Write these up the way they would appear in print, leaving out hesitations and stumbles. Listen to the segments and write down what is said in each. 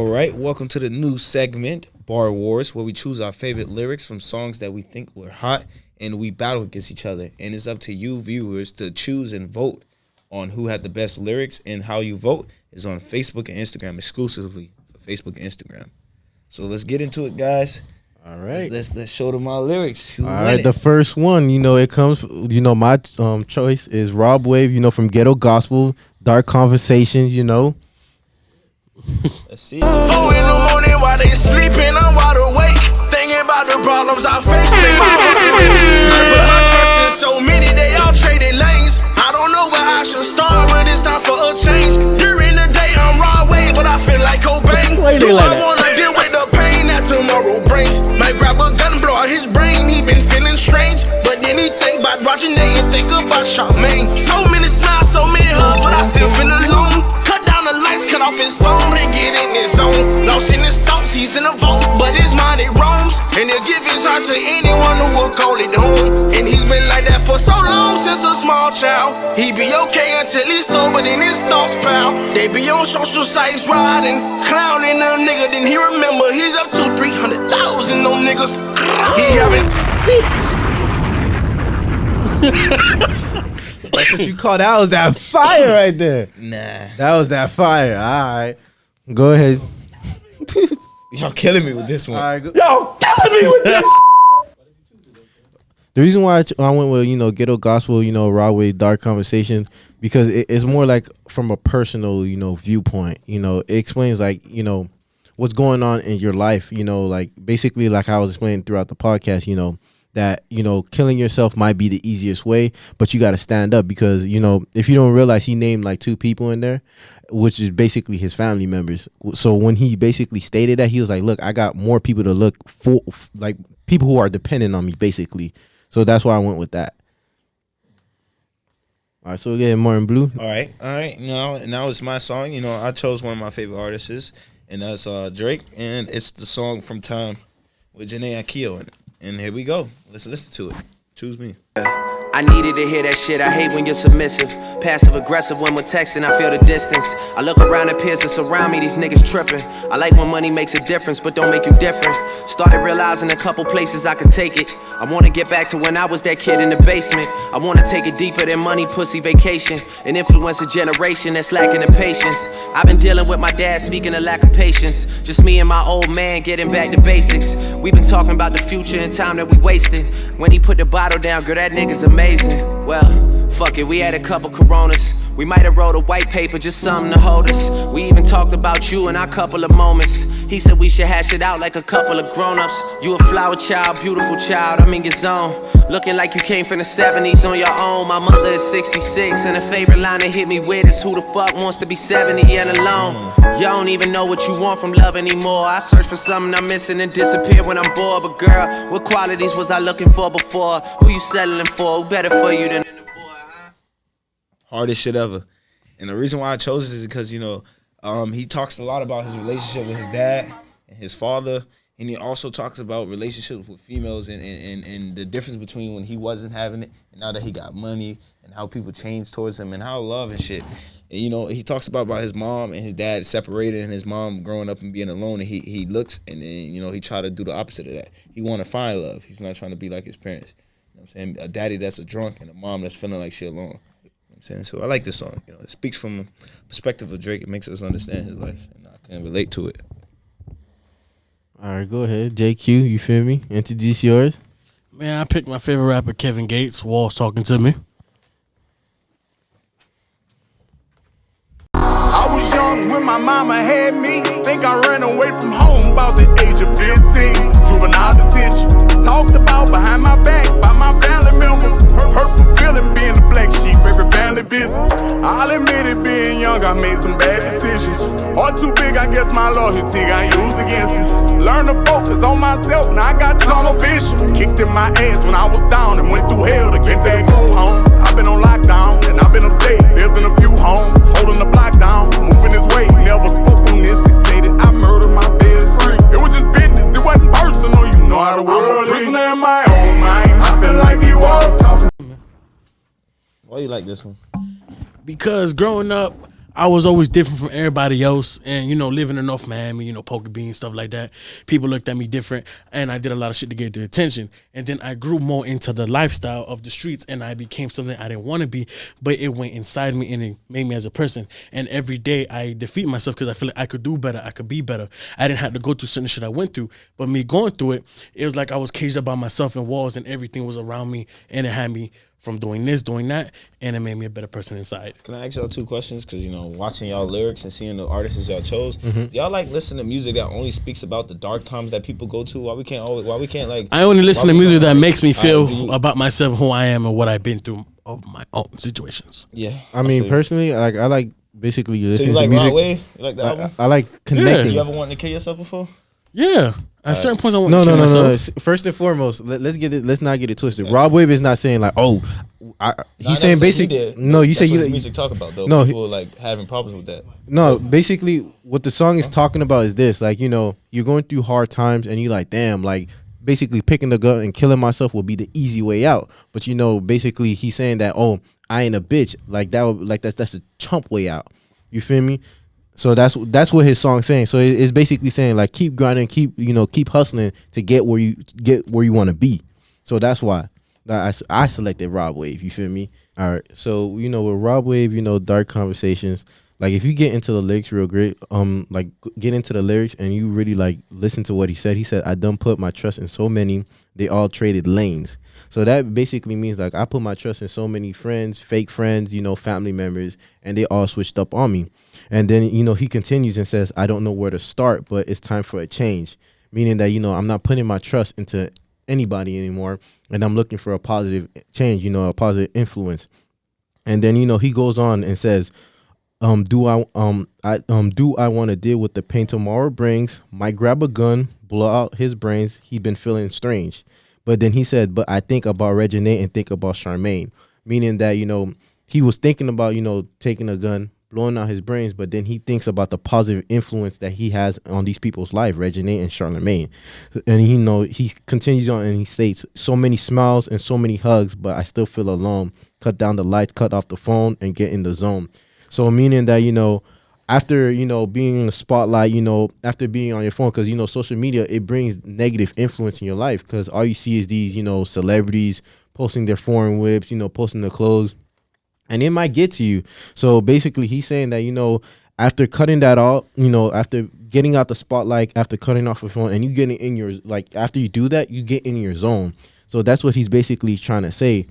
right, welcome to the new segment, Bar Wars, where we choose our favorite lyrics from songs that we think were hot, and we battle against each other. And it's up to you, viewers, to choose and vote on who had the best lyrics, and how you vote is on Facebook and Instagram, exclusively for Facebook and Instagram. So let's get into it, guys. All right. Let's show them our lyrics. All right, the first one, it comes, my choice is Rob Wave, from Ghetto Gospel, Dark Conversations, Let's see. 4 in the morning while they sleeping, I'm wide awake, thinking about the problems I face. I put my trust in so many, they all traded lanes. I don't know where I should start, but it's time for a change. During the day, I'm raw wave, but I feel like Cobain. Do I wanna deal with the pain that tomorrow brings? Might grab a gun, blow out his brain, he been feeling strange. But then he think about watching it and think about Charmaine. So many smiles, so many hugs, but I still feel alone. Cut down the lights, cut off his phone and get in his zone. Lost in his thoughts, he's in a vault, but his mind it roams. And he'll give his heart to anyone who will call it home. And he's been like that for so long, since a small child. He be okay until he's sober, then his thoughts pal. They be on social sites riding, clowning a nigga, then he remember he's up to 300,000 no niggas. He having That's what you call that was that fire right there. Nah. That was that fire. All right. Go ahead. Y'all killing me with this one. All right, go. Y'all killing me with this. The reason why I went with, Ghetto Gospel, Raw Wave, Dark Conversations, because it's more like from a personal, viewpoint. It explains what's going on in your life, like basically like I was explaining throughout the podcast, that, killing yourself might be the easiest way, but you got to stand up because, if you don't realize, he named like 2 people in there, which is basically his family members. So when he basically stated that, he was like, look, I got more people to look for, like people who are dependent on me, basically. So that's why I went with that. All right, so we're getting Martin Blue. All right. Now it's my song. I chose one of my favorite artists, and that's Drake, and it's the song From Time with Janae Akio in it. And here we go. Let's listen to it. Choose me. I needed to hear that shit. I hate when you're submissive, passive aggressive when we're texting. I feel the distance. I look around at peers that surround me. These niggas tripping. I like when money makes a difference, but don't make you different. Started realizing a couple places I could take it. I wanna get back to when I was that kid in the basement. I wanna take it deeper than money, pussy, vacation, and influence a generation that's lacking the patience. I've been dealing with my dad, speaking of lack of patience. Just me and my old man getting back to basics. We've been talking about the future and time that we wasted. When he put the bottle down, girl, that nigga's amazing. Well, fuck it, we had a couple Coronas. We might have wrote a white paper, just something to hold us. We even talked about you in our couple of moments. He said we should hash it out like a couple of grown-ups. You a flower child, beautiful child, I'm in your zone. Looking like you came from the 70s on your own. My mother is 66, and a favorite line that hit me with is who the fuck wants to be 70 and alone? You don't even know what you want from love anymore. I search for something I'm missing and disappear when I'm bored. But girl, what qualities was I looking for before? Who you settling for? Who better for you than the boy, huh? Hardest shit ever. And the reason why I chose this is because, he talks a lot about his relationship with his dad and his father. And he also talks about relationships with females and the difference between when he wasn't having it and now that he got money, and how people change towards him and how love and shit. And, he talks about his mom and his dad separated, and his mom growing up and being alone. And he looks and then, he tried to do the opposite of that. He want to find love. He's not trying to be like his parents. You know what I'm saying? A daddy that's a drunk and a mom that's feeling like she alone. You know what I'm saying? So I like this song. It speaks from the perspective of Drake. It makes us understand his life, and I can relate to it. All right, go ahead. JQ, you feel me? Introduce yours. Man, I picked my favorite rapper, Kevin Gates. Walls talking to me. I was young when my mama had me. Think I ran away from home about the age of 15. Juvenile detention. Talked about behind my back by my family members. Hurtful feeling being the black sheep every family visit. I'll admit it, being young, I made some bad decisions. Heart too big, I guess my loyalty got used against me. Learn to focus on myself, now I got tunnel vision. Kicked in my ass when I was down and went through hell to get back home. I've been on lockdown and I've been upstate. There's been a few homes holding the block down, moving this way. Never spoke on this, they say that I murdered my best friend. It was just business, it wasn't personal, you know how the world is. I'm a prisoner in my own mind, I feel like he was talking. Why you like this one? Because growing up, I was always different from everybody else, and living in North Miami, poker beans, stuff like that. People looked at me different, and I did a lot of shit to get their attention. And then I grew more into the lifestyle of the streets, and I became something I didn't want to be, but it went inside me and it made me as a person. And every day I defeat myself because I feel like I could do better, I could be better. I didn't have to go through certain shit I went through, but me going through it, it was like I was caged up by myself in walls, and everything was around me, and it had me from doing this, doing that, and it made me a better person inside. Can I ask y'all 2 questions? Because, watching y'all lyrics and seeing the artists y'all chose, do y'all like listen to music that only speaks about the dark times that people go to? Why we can't like... I only listen to music that makes me feel about myself, who I am, and what I've been through of my own situations. Yeah. I mean, personally, I like basically listening so you like to music. Rod Wave? You like the album? I like connecting. You ever wanted to kill yourself before? Yeah. At certain points, I want to No. kill myself. First and foremost, let's not get it twisted. Rob Wave is not saying like, he's saying basically. No, you say That's you. what the music talk about though. No, people like having problems with that. No, basically, what the song is talking about is this: like, you're going through hard times, and you like, damn, like, basically picking the gun and killing myself will be the easy way out. But basically, he's saying that, I ain't a bitch. Like that's a chump way out. You feel me? So that's what his song's saying. So it's basically saying like keep grinding, keep hustling to get where you want to be. So that's why I selected Rob Wave. You feel me? All right. So with Rob Wave, Dark Conversations. Like if you get into the lyrics real great, like get into the lyrics and you really like listen to what he said. He said, "I done put my trust in so many, they all traded lanes." So that basically means like I put my trust in so many friends, fake friends, family members, and they all switched up on me. And then, he continues and says, "I don't know where to start, but it's time for a change." Meaning that, I'm not putting my trust into anybody anymore, and I'm looking for a positive change, a positive influence. And then, he goes on and says, do I want to deal with the pain tomorrow brings? Might grab a gun, blow out his brains. He been feeling strange. But then he said, but I think about Reginae and think about Charmaine. Meaning that, he was thinking about, taking a gun, blowing out his brains, but then he thinks about the positive influence that he has on these people's life, Reginae and Charlemagne. And he continues on and he states, so many smiles and so many hugs, but I still feel alone. Cut down the lights, cut off the phone, and get in the zone. So meaning that, after, being in the spotlight, after being on your phone, because, social media, it brings negative influence in your life because all you see is these, celebrities posting their foreign whips, posting their clothes, and it might get to you. So basically he's saying that, after cutting that out, after getting out the spotlight, after cutting off your phone and you getting in your, like, after you do that, you get in your zone. So that's what he's basically trying to say.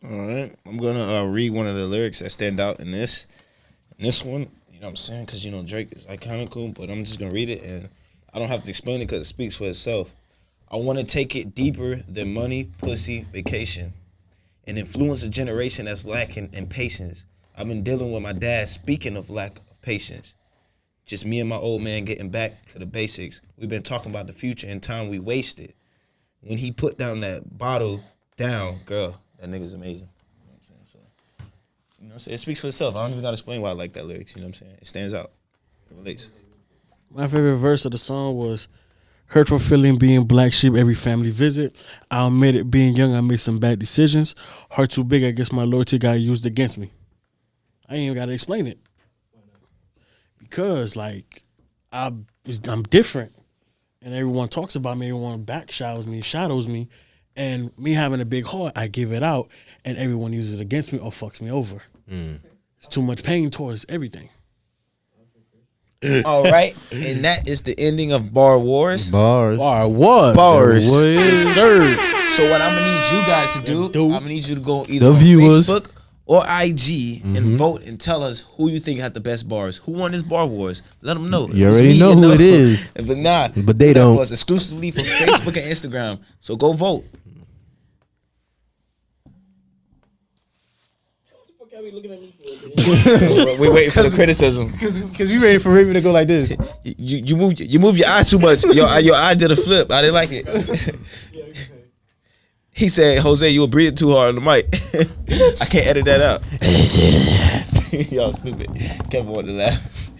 All right, I'm gonna read one of the lyrics that stand out in this one. You know what I'm saying? Because Drake is iconical, but I'm just gonna read it, and I don't have to explain it because it speaks for itself. I want to take it deeper than money, pussy, vacation, and influence a generation that's lacking in patience. I've been dealing with my dad. Speaking of lack of patience, just me and my old man getting back to the basics. We've been talking about the future and time we wasted. When he put down that bottle down, girl. That nigga's amazing. You know what I'm saying? So, what I'm saying? It speaks for itself. I don't even gotta explain why I like that lyrics. You know what I'm saying? It stands out. It relates. My favorite verse of the song was, "Hurtful feeling being black sheep every family visit. I'll admit it, being young, I made some bad decisions. Heart too big, I guess my loyalty got used against me." I ain't even gotta explain it. Because like I'm different. And everyone talks about me, everyone shadows me. And me having a big heart, I give it out, and everyone uses it against me or fucks me over. It's too much pain towards everything. All right, and that is the ending of Bar Wars. Bars. Bars. Yes, sir. So what I'm gonna need you guys to do, I'm gonna need you to go either The on viewers. Facebook or IG and vote and tell us who you think had the best bars. Who won this Bar Wars? Let them know. You It's already me, know who it is. But nah, But they do that don't. for us exclusively from Facebook and Instagram. So go vote. We waiting for the criticism. Because we ready for Raven to go like this. You move your eye too much. Your eye did a flip. I didn't like it. He said, "Jose, you were breathing too hard on the mic." I can't edit that out. Y'all stupid. Kevin wanted to laugh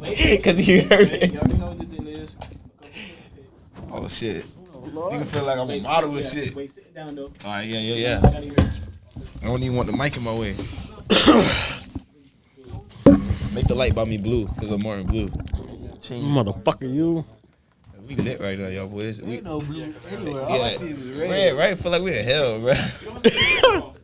because you heard it. Y'all know what the deal is. Oh shit! Nigga feel like I'm a model and shit. Wait, sit down though. All right, yeah. I don't even want the mic in my way. Make the light by me blue, cause I'm wearing blue. Motherfucker, you. We lit right now, y'all boys. Ain't no blue anywhere. All I see is red, right? Feel like we in hell, bro.